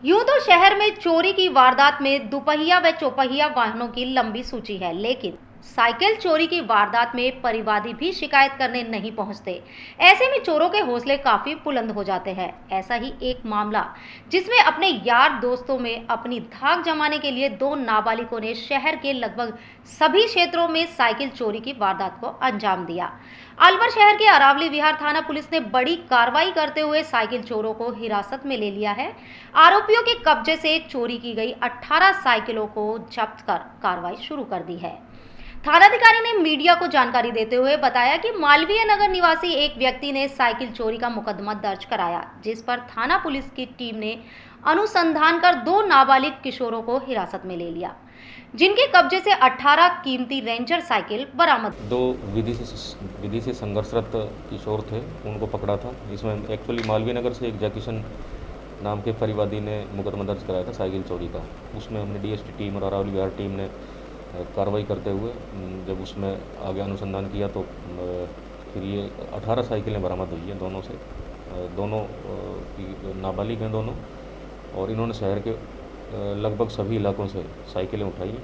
यूं तो शहर में चोरी की वारदात में दुपहिया व चौपहिया वाहनों की लंबी सूची है, लेकिन साइकिल चोरी की वारदात में परिवादी भी शिकायत करने नहीं पहुंचते। ऐसे में चोरों के हौसले काफी बुलंद हो जाते हैं। ऐसा ही एक मामला जिसमें अपने यार दोस्तों में अपनी धाक जमाने के लिए दो नाबालिगों ने शहर के लगभग सभी क्षेत्रों में साइकिल चोरी की वारदात को अंजाम दिया। अलवर शहर के अरावली विहार थाना पुलिस ने बड़ी कार्रवाई करते हुए साइकिल चोरों को हिरासत में ले लिया है। आरोपियों के कब्जे से चोरी की गई 18 साइकिलों को जब्त कर कार्रवाई शुरू कर दी है। थानाधिकारी ने मीडिया को जानकारी देते हुए बताया कि मालवीय नगर निवासी एक व्यक्ति ने साइकिल चोरी का मुकदमा दर्ज कराया, जिस पर थाना पुलिस की टीम ने अनुसंधान कर दो नाबालिग किशोरों को हिरासत में ले लिया, जिनके कब्जे से 18 कीमती रेंजर साइकिल बरामद। दो विधि से संघर्षरत किशोर थे, उनको पकड़ा था। इसमें एक्चुअली मालवीय नगर से एक जैकिशन नाम के परिवादी ने मुकदमा दर्ज कराया था साइकिल चोरी का। उसमें हमने डीएसटी टीम और अरावली विहार टीम ने कार्रवाई करते हुए जब उसमें आगे अनुसंधान किया तो फिर ये 18 साइकिलें बरामद हुई हैं दोनों से। दोनों की नाबालिग हैं दोनों, और इन्होंने शहर के लगभग सभी इलाकों से साइकिलें उठाई।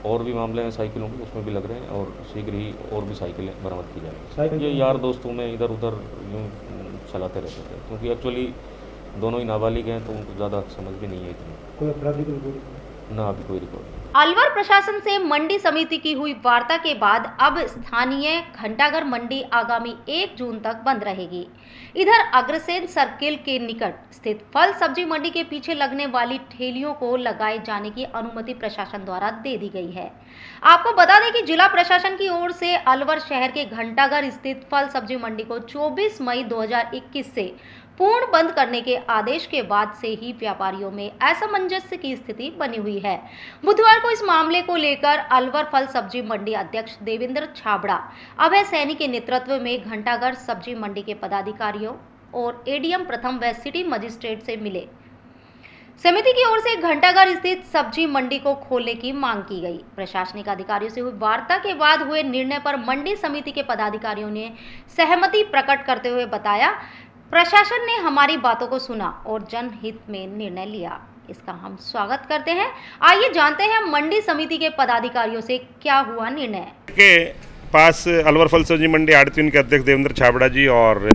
और भी मामले हैं साइकिलों के, उसमें भी लग रहे हैं और शीघ्र ही और भी साइकिलें बरामद की जाएंगी। ये यार दोस्तों में इधर उधर यूँ चलाते रहते थे, क्योंकि एक्चुअली दोनों ही नाबालिग हैं तो उनको ज़्यादा समझ भी नहीं है इतनी। कोई अपराधी को ना अभी कोई रिकॉर्ड नहीं। अलवर प्रशासन से मंडी समिति की हुई वार्ता के बाद अब स्थानीय घंटाघर मंडी आगामी 1 जून तक बंद रहेगी। इधर अग्रसेन सर्किल के निकट स्थित फल सब्जी मंडी के पीछे लगने वाली ठेलियों को लगाए जाने की अनुमति प्रशासन द्वारा दे दी गई है। आपको बता दें कि जिला प्रशासन की ओर से अलवर शहर के घंटाघर स्थित फल सब्जी मंडी को 24 मई 2021 से पूर्ण बंद करने के आदेश के बाद से ही व्यापारियों में असमंजस की स्थिति बनी हुई है। बुधवार को इस मामले को लेकर अलवर फल सब्जी मंडी अध्यक्ष देवेंद्र छाबड़ा अभय सैनी के नेतृत्व में घंटाघर सब्जी मंडी के पदाधिकारियों और एडीएम प्रथम व सिटी मजिस्ट्रेट से मिले। समिति की ओर से घंटाघर स्थित सब्जी मंडी को खोलने की मांग की गई। प्रशासनिक अधिकारियों से हुई वार्ता के बाद हुए निर्णय पर मंडी समिति के पदाधिकारियों ने सहमति प्रकट करते हुए बताया, प्रशासन ने हमारी बातों को सुना और जनहित में निर्णय लिया। इसका हम स्वागत करते हैं। आइए जानते हैं मंडी समिति के पदाधिकारियों से क्या हुआ निर्णय। के पास अलवर फल सब्जी मंडी आड़ती उनके अध्यक्ष देवेंद्र छाबड़ा जी और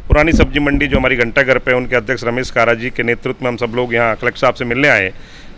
पुरानी सब्जी मंडी जो हमारी घंटाघर पे उनके अध्यक्ष रमेश कारा जी के नेतृत्व में हम सब लोग यहाँ कलेक्टर साहब से मिलने आए।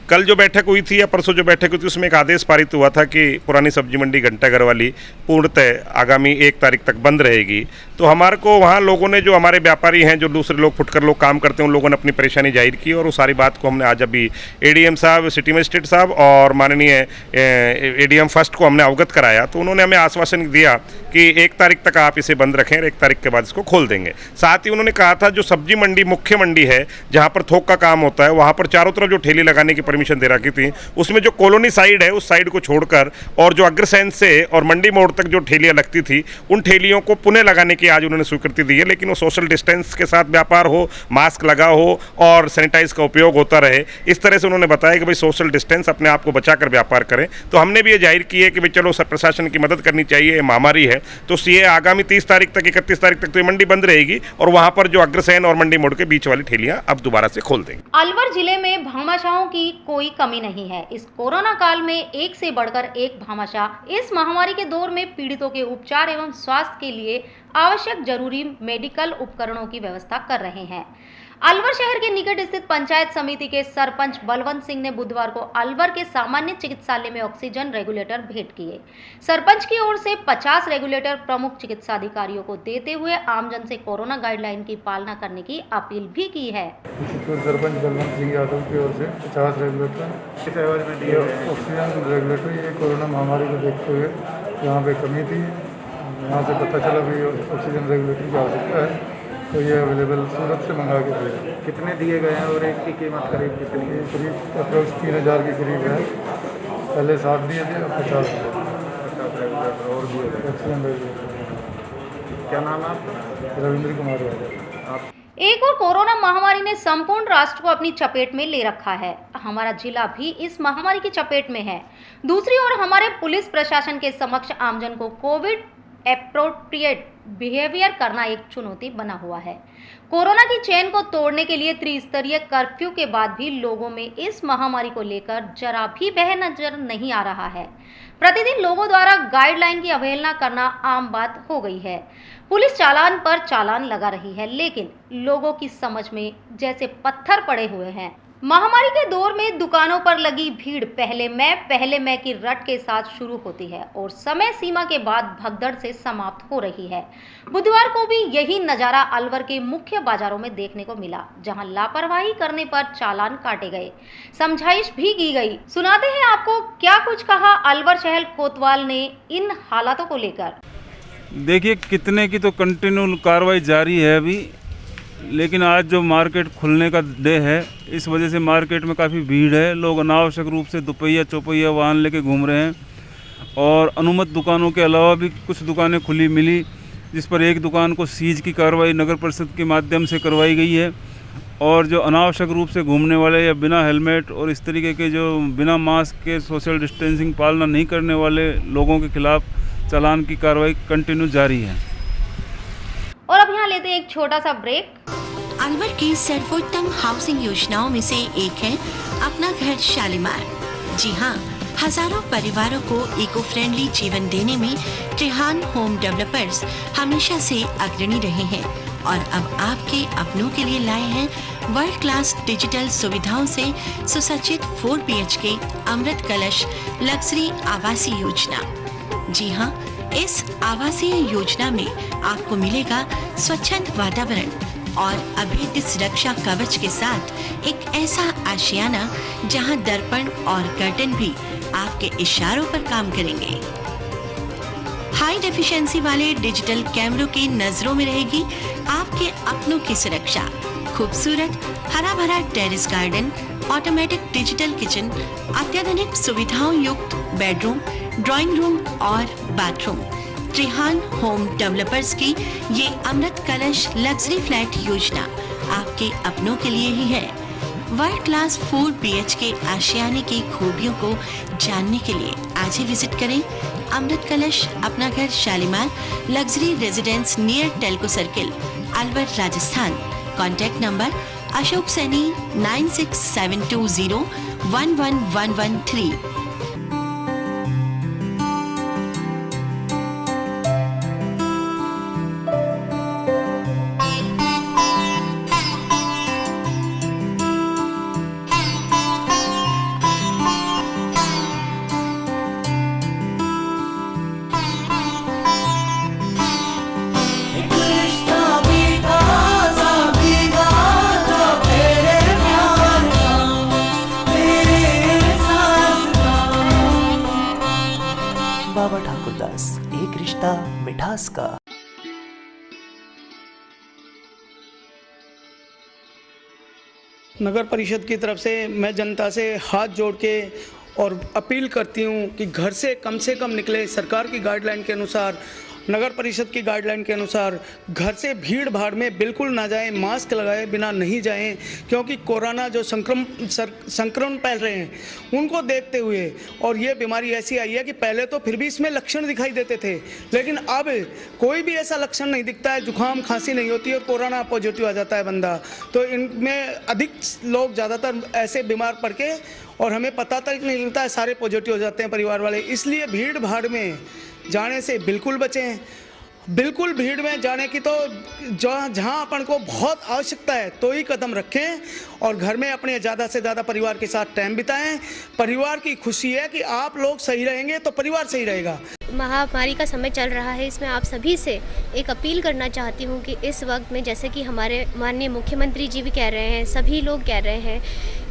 कल जो बैठक हुई थी या परसों जो बैठक हुई थी उसमें एक आदेश पारित हुआ था कि पुरानी सब्जी मंडी घंटाघर वाली पूर्णतः आगामी 1 तारीख तक बंद रहेगी। तो हमारे को वहाँ लोगों ने, जो हमारे व्यापारी हैं, जो दूसरे लोग फुटकर लोग काम करते हैं, उन लोगों ने अपनी परेशानी जाहिर की और वो सारी बात को हमने आज अभी एडीएम साहब, सिटी मजिस्ट्रेट साहब और माननीय एडीएम फर्स्ट को हमने अवगत कराया। तो उन्होंने हमें आश्वासन दिया कि 1 तारीख तक आप इसे बंद रखें और 1 तारीख के बाद इसको खोल देंगे। साथ ही उन्होंने कहा था जो सब्जी मंडी मुख्य मंडी है जहाँ पर थोक का काम होता है, वहाँ पर चारों तरफ जो ठेली लगाने की परमिशन दे रखी थी, उसमें जो कॉलोनी साइड है उस साइड को छोड़कर और जो अग्रसेन से और मंडी मोड़ तक जो ठेलियाँ लगती थी उन ठेलियों को पुनः लगाने की आज उन्होंने स्वीकृति दी है। लेकिन वो सोशल डिस्टेंस के साथ व्यापार हो, मास्क लगा हो और सैनिटाइज का उपयोग होता रहे, इस तरह से उन्होंने बताया कि भाई सोशल डिस्टेंस, अपने आप को बचाकर व्यापार करें। तो हमने भी ये जाहिर की है कि भाई चलो प्रशासन की मदद करनी चाहिए, ये महामारी है। तो ये आगामी 30 तारीख तक, 31 तारीख तक तो ये मंडी बंद रहेगी और वहां पर जो अग्रसेन और मंडी मोड़ के बीच वाली ठेलियां अब दोबारा से खोल देंगे। अलवर जिले में भामाशाहों की कोई कमी नहीं है। इस कोरोना काल में एक से बढ़कर एक भामाशाह इस महामारी के दौर में पीड़ितों के उपचार एवं स्वास्थ्य के लिए आवश्यक जरूरी मेडिकल उपकरणों की व्यवस्था कर रहे हैं। अलवर शहर के निकट स्थित पंचायत समिति के सरपंच बलवंत सिंह ने बुधवार को अलवर के सामान्य चिकित्सालय में ऑक्सीजन रेगुलेटर भेंट किए। सरपंच की ओर से 50 रेगुलेटर प्रमुख चिकित्सा अधिकारियों को देते हुए आमजन से कोरोना गाइडलाइन की पालना करने की अपील भी की है। सरपंच बलवंत सिंह यादव की ओर से 50 रेगुलेटर ऑक्सीजन रेगुलेटर, ये कोरोना महामारी को देखते हुए यहाँ पे कमी थी, यहाँ से पता चला भी ऑक्सीजन रेगुलेटर की आवश्यकता है, तो ये अवेलेबल सूरत से मंगा के दिए। कितने दिए गए हैं और एक की कीमत करीब कितनी है? करीब अप्रोक्स 3000 के करीब है। पहले 7 दिए थे, अब 50 रेगुलेटर और दिए गए। Oxygen regulator. क्या नाम है आपका? रविंद्र कुमार यादव। एक और कोरोना महामारी ने संपूर्ण राष्ट्र को अपनी चपेट में ले रखा है। हमारा जिला भी इस महामारी की चपेट में है। दूसरी ओर हमारे पुलिस प्रशासन के समक्ष आमजन को कोविड एप्रोप्रिएट बिहेवियर करना एक चुनौती बना हुआ है। कोरोना की चेन को तोड़ने के लिए त्रिस्तरीय कर्फ्यू के बाद भी लोगों में इस महामारी को लेकर जरा भी भय नजर नहीं आ रहा है। प्रतिदिन लोगों द्वारा गाइडलाइन की अवहेलना करना आम बात हो गई है। पुलिस चालान पर चालान लगा रही है, लेकिन लोगों की समझ में जैसे पत्थर पड़े हुए हैं। महामारी के दौर में दुकानों पर लगी भीड़ पहले मैं की रट के साथ शुरू होती है और समय सीमा के बाद भगदड़ से समाप्त हो रही है। बुधवार को भी यही नजारा अलवर के मुख्य बाजारों में देखने को मिला, जहां लापरवाही करने पर चालान काटे गए, समझाइश भी की गई। सुनाते हैं आपको क्या कुछ कहा अलवर शहर कोतवाल ने इन हालातों को लेकर। देखिए, कितने की तो कंटिन्यू कार्रवाई जारी है अभी, लेकिन आज जो मार्केट खुलने का डे है, इस वजह से मार्केट में काफ़ी भीड़ है। लोग अनावश्यक रूप से दोपहिया चौपहिया वाहन लेके घूम रहे हैं और अनुमत दुकानों के अलावा भी कुछ दुकानें खुली मिली, जिस पर एक दुकान को सीज की कार्रवाई नगर परिषद के माध्यम से करवाई गई है। और जो अनावश्यक रूप से घूमने वाले या बिना हेलमेट और इस तरीके के जो बिना मास्क के सोशल डिस्टेंसिंग पालना नहीं करने वाले लोगों के खिलाफ चालान की कार्रवाई कंटिन्यू जारी है। और अब यहाँ लेते हैं एक छोटा सा ब्रेक। अलवर की सर्वोत्तम हाउसिंग योजनाओं में से एक है अपना घर शालीमार। जी हाँ, हजारों परिवारों को इको फ्रेंडली जीवन देने में त्रिहान होम डेवलपर्स हमेशा से अग्रणी रहे हैं और अब आपके अपनों के लिए लाए हैं वर्ल्ड क्लास डिजिटल सुविधाओं से सुसज्जित 4 BHK अमृत कलश लग्जरी आवासीय योजना। जी हाँ, इस आवासीय योजना में आपको मिलेगा स्वच्छंद वातावरण और अभेद्य सुरक्षा कवच के साथ एक ऐसा आशियाना जहां दर्पण और कर्टन भी आपके इशारों पर काम करेंगे। हाई डेफिशिएंसी वाले डिजिटल कैमरों की नजरों में रहेगी आपके अपनों की सुरक्षा। खूबसूरत हरा भरा terrace garden, automatic digital kitchen, अत्याधुनिक सुविधाओं युक्त बेडरूम, ड्राइंग रूम और बाथरूम। त्रिहान होम डेवलपर्स की ये अमृत कलश लग्जरी फ्लैट योजना आपके अपनों के लिए ही है। वर्ल्ड क्लास 4 BHK आशियाने की खूबियों को जानने के लिए आज ही विजिट करें अमृत कलश अपना घर Shalimar luxury residence near Telco circle, Alwar, Rajasthan. Contact number Ashok Saini 9672011113। बाबा ठाकुरदास, एक रिश्ता मिठास का। नगर परिषद की तरफ से मैं जनता से हाथ जोड़ के और अपील करती हूँ कि घर से कम निकले। सरकार की गाइडलाइन के अनुसार, नगर परिषद की गाइडलाइन के अनुसार घर से भीड़ भाड़ में बिल्कुल ना जाएं, मास्क लगाए बिना नहीं जाएं, क्योंकि कोरोना जो संक्रमण फैल रहे हैं उनको देखते हुए, और ये बीमारी ऐसी आई है कि पहले तो फिर भी इसमें लक्षण दिखाई देते थे, लेकिन अब कोई भी ऐसा लक्षण नहीं दिखता है, जुकाम खांसी नहीं होती और कोरोना पॉजिटिव आ जाता है बंदा। तो इनमें अधिक लोग ज़्यादातर ऐसे बीमार पड़ के और हमें पता तक नहीं लगता है, सारे पॉजिटिव हो जाते हैं परिवार वाले। इसलिए भीड़ भाड़ में जाने से बिल्कुल बचें। बिल्कुल भीड़ में जाने की तो जहाँ अपन को बहुत आवश्यकता है तो ही कदम रखें और घर में अपने ज़्यादा से ज़्यादा परिवार के साथ टाइम बिताएं। परिवार की खुशी है कि आप लोग सही रहेंगे तो परिवार सही रहेगा। महामारी का समय चल रहा है, इसमें आप सभी से एक अपील करना चाहती हूँ कि इस वक्त में, जैसे कि हमारे माननीय मुख्यमंत्री जी भी कह रहे हैं, सभी लोग कह रहे हैं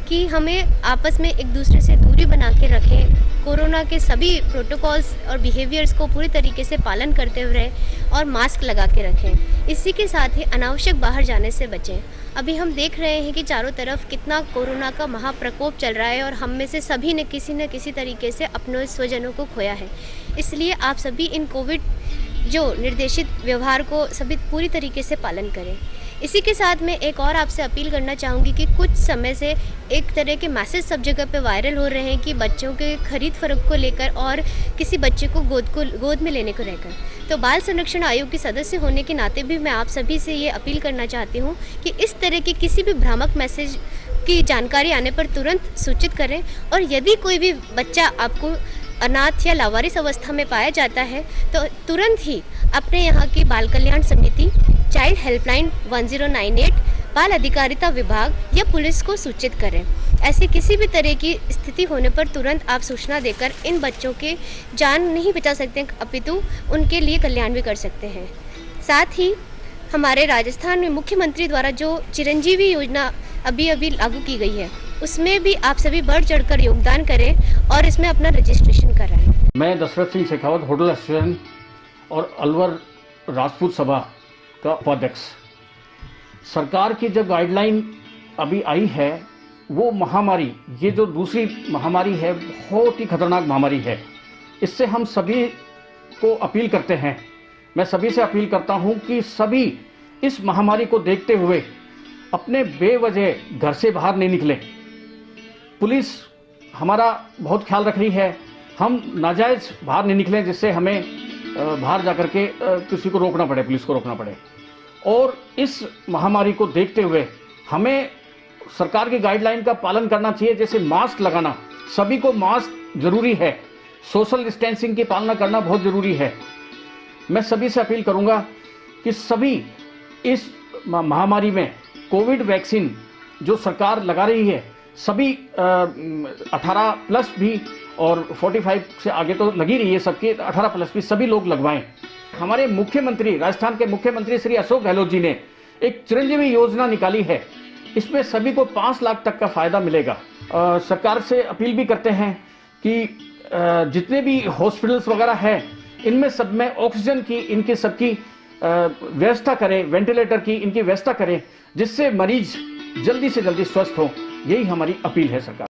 कि हमें आपस में एक दूसरे से दूरी बना के रखें, कोरोना के सभी प्रोटोकॉल्स और बिहेवियर्स को पूरी तरीके से पालन करते हुए रहें और मास्क लगा के रखें। इसी के साथ ही अनावश्यक बाहर जाने से बचें। अभी हम देख रहे हैं कि चारों तरफ कितना कोरोना का महाप्रकोप चल रहा है और हम में से सभी ने किसी न किसी तरीके से अपने स्वजनों को खोया है। इसलिए आप सभी इन कोविड जो निर्देशित व्यवहार को सभी पूरी तरीके से पालन करें। इसी के साथ मैं एक और आपसे अपील करना चाहूँगी कि कुछ समय से एक तरह के मैसेज सब जगह पे वायरल हो रहे हैं कि बच्चों के खरीद फरोख्त को लेकर और किसी बच्चे को गोद में लेने को लेकर। तो बाल संरक्षण आयोग के सदस्य होने के नाते भी मैं आप सभी से ये अपील करना चाहती हूँ कि इस तरह के किसी भी भ्रामक मैसेज की जानकारी आने पर तुरंत सूचित करें, और यदि कोई भी बच्चा आपको अनाथ या लावारिस अवस्था में पाया जाता है तो तुरंत ही अपने यहाँ की बाल कल्याण समिति, चाइल्ड हेल्पलाइन 1098, बाल अधिकारिता विभाग या पुलिस को सूचित करें। ऐसी किसी भी तरह की स्थिति होने पर तुरंत आप सूचना देकर इन बच्चों के जान नहीं बचा सकते, अपितु उनके लिए कल्याण भी कर सकते हैं। साथ ही हमारे राजस्थान में मुख्यमंत्री द्वारा जो चिरंजीवी योजना अभी लागू की गई है, उसमें भी आप सभी बढ़ चढ़कर योगदान करें और इसमें अपना रजिस्ट्रेशन कराएं। मैं दशरथ सिंह शेखावत, होटल एसोसिएशन और अलवर राजपूत सभा का उपाध्यक्ष। सरकार की जो गाइडलाइन अभी आई है वो महामारी, ये जो दूसरी महामारी है, बहुत ही खतरनाक महामारी है। इससे हम सभी को अपील करते हैं, मैं सभी से अपील करता हूं कि सभी इस महामारी को देखते हुए अपने बेवजह घर से बाहर नहीं निकले। पुलिस हमारा बहुत ख्याल रख रही है, हम नाजायज़ बाहर नहीं निकलें जिससे हमें बाहर जाकर के किसी को रोकना पड़े, पुलिस को रोकना पड़े। और इस महामारी को देखते हुए हमें सरकार की गाइडलाइन का पालन करना चाहिए, जैसे मास्क लगाना, सभी को मास्क जरूरी है, सोशल डिस्टेंसिंग की पालना करना बहुत ज़रूरी है। मैं सभी से अपील करूंगा कि सभी इस महामारी में कोविड वैक्सीन जो सरकार लगा रही है, सभी 18 प्लस भी और 45 से आगे तो लगी रही है, सबके 18 प्लस भी सभी लोग लगवाएं। हमारे मुख्यमंत्री, राजस्थान के मुख्यमंत्री श्री अशोक गहलोत जी ने एक चिरंजीवी योजना निकाली है, इसमें सभी को 5 लाख तक का फायदा मिलेगा। सरकार से अपील भी करते हैं कि जितने भी हॉस्पिटल्स वगैरह है, इनमें सब में ऑक्सीजन की, इनकी सबकी व्यवस्था करें, वेंटिलेटर की इनकी व्यवस्था करें, जिससे मरीज जल्दी से जल्दी स्वस्थ हो। यही हमारी अपील है सरकार।